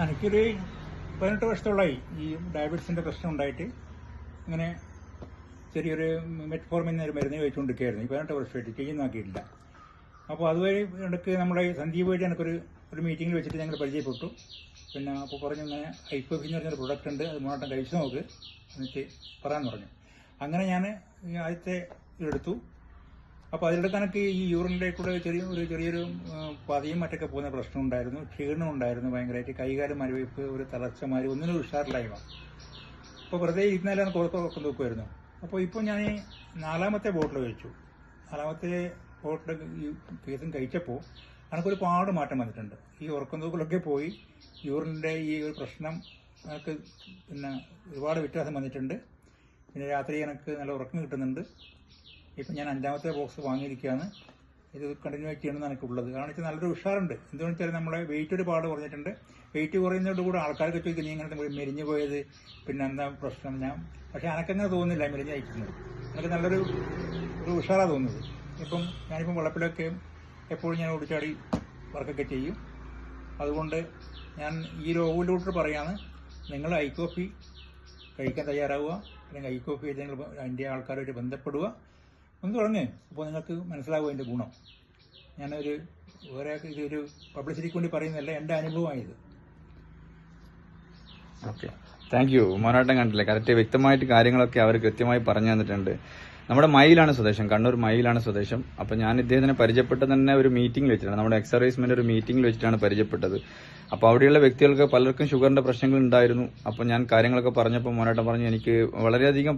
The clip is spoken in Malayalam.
എനിക്കൊരു 18 വർഷത്തോളമായി ഈ ഡയബറ്റീസിൻ്റെ പ്രശ്നം ഉണ്ടായിട്ട് ഇങ്ങനെ ചെറിയൊരു മെറ്റ്ഫോർമിൻ എന്നൊരു മരുന്ന് കഴിച്ചുകൊണ്ടിരിക്കുകയായിരുന്നു. ഈ 18 വർഷമായിട്ട് ചെയ്യുന്നാക്കിയിട്ടില്ല. അപ്പോൾ അതുവഴി ഇടയ്ക്ക് നമ്മുടെ സന്ദീപുമായിട്ട് എനിക്കൊരു മീറ്റിങ്ങിൽ വെച്ചിട്ട് ഞങ്ങൾ പരിചയപ്പെട്ടു. പിന്നെ അപ്പോൾ പറഞ്ഞു ഇങ്ങനെ ഐക്കോഫി എന്ന് പറഞ്ഞൊരു പ്രൊഡക്റ്റ് ഉണ്ട്, അത് മൂന്നാട്ടം കഴിച്ചു നോക്ക് എന്നിട്ട് പറയാമെന്ന് പറഞ്ഞു. അങ്ങനെ ഞാൻ ആദ്യത്തെ ഇതെടുത്തു. അപ്പോൾ അതിലെടുത്ത് എനിക്ക് ഈ യൂറിനിലെ കൂടെ ചെറിയൊരു പതിയും മറ്റൊക്കെ പോകുന്ന പ്രശ്നം ഉണ്ടായിരുന്നു, ക്ഷീണം ഉണ്ടായിരുന്നു ഭയങ്കരമായിട്ട്, കൈകാലം മരവിപ്പ്, ഒരു തളർച്ചമാരി, ഒന്നിനും ഉഷാറില്ലായ്മ. അപ്പോൾ വെറുതെ ഇരുന്നാലും എനിക്ക് ഉറക്കം നോക്കുമായിരുന്നു. അപ്പോൾ ഇപ്പോൾ ഞാൻ 4ാമത്തെ ബോട്ടിൽ കഴിച്ചു. 4ാമത്തെ ബോട്ടിൽ ഈ കേസും കഴിച്ചപ്പോൾ എനിക്കൊരുപാട് മാറ്റം വന്നിട്ടുണ്ട്. ഈ ഉറക്കം തൂക്കലൊക്കെ പോയി, യൂറിൻ്റെ ഈ ഒരു പ്രശ്നം എനിക്ക് പിന്നെ ഒരുപാട് വ്യത്യാസം വന്നിട്ടുണ്ട്. പിന്നെ രാത്രി എനിക്ക് നല്ല ഉറക്കം കിട്ടുന്നുണ്ട്. ഇപ്പം ഞാൻ 5ാമത്തെ ബോക്സ് വാങ്ങിയിരിക്കുകയാണ്. ഇത് കണ്ടിന്യൂ ചെയ്യണമെന്ന് എനിക്കുള്ളത്. കാരണം വെച്ചാൽ നല്ലൊരു ഉഷാറുണ്ട്. എന്തുകൊണ്ടെന്ന് വെച്ചാൽ നമ്മളെ വെയിറ്റ് ഒരുപാട് കുറഞ്ഞിട്ടുണ്ട്. വെയിറ്റ് കുറയുന്നതോട് കൂടെ ആൾക്കാർക്ക് ചോദിക്കും നീ ഇങ്ങനെ മെലിഞ്ഞു പോയത്, പിന്നെ എന്താ പ്രശ്നം. പക്ഷേ എനിക്കങ്ങനെ തോന്നുന്നില്ല മെലിഞ്ഞ് അയക്കുന്നത്. എനിക്ക് നല്ലൊരു ഉഷാറാണ് തോന്നുന്നത്. ഇപ്പം ഞാനിപ്പം വെള്ളപ്പിലൊക്കെ എപ്പോഴും ഞാൻ ഓടിച്ചാടി വർക്കൊക്കെ ചെയ്യും. അതുകൊണ്ട് ഞാൻ ഈ ഒരു ഓവിലൂട്ടർ പറയാണ്, നിങ്ങൾ ഐക്കോഫി കഴിക്കാൻ തയ്യാറാവുക, അല്ലെങ്കിൽ ഐക്കോഫി ഏതെങ്കിലും അതിൻ്റെ ആൾക്കാരുമായിട്ട് ബന്ധപ്പെടുക, ഒന്ന് തുടങ്ങ്. അപ്പോൾ നിങ്ങൾക്ക് മനസ്സിലാവും അതിൻ്റെ ഗുണം. ഇതൊരു പബ്ലിസിറ്റിക്ക് വേണ്ടി പറയുന്നതല്ല, എൻ്റെ അനുഭവമായത്. Okay, thank you. മോനാട്ടം കണ്ടില്ലേ, കറക്റ്റ് വ്യക്തമായിട്ട് കാര്യങ്ങളൊക്കെ അവർ കൃത്യമായി പറഞ്ഞു തന്നിട്ടുണ്ട്. നമ്മുടെ മയിലാണ് സ്വദേശം, കണ്ണൂർ മയിലാണ് സ്വദേശം. അപ്പൊ ഞാൻ ഇദ്ദേഹത്തിനെ പരിചയപ്പെട്ടത് തന്നെ ഒരു മീറ്റിംഗിൽ വെച്ചിട്ടാണ്, നമ്മുടെ എക്സർവൈസ്മെന്റ് ഒരു മീറ്റിംഗിൽ വെച്ചിട്ടാണ് പരിചയപ്പെട്ടത്. അപ്പൊ അവിടെയുള്ള വ്യക്തികൾക്ക് പലർക്കും ഷുഗറിന്റെ പ്രശ്നങ്ങൾ ഉണ്ടായിരുന്നു. അപ്പൊ ഞാൻ കാര്യങ്ങളൊക്കെ പറഞ്ഞപ്പോൾ മോനാട്ടം പറഞ്ഞു എനിക്ക് വളരെയധികം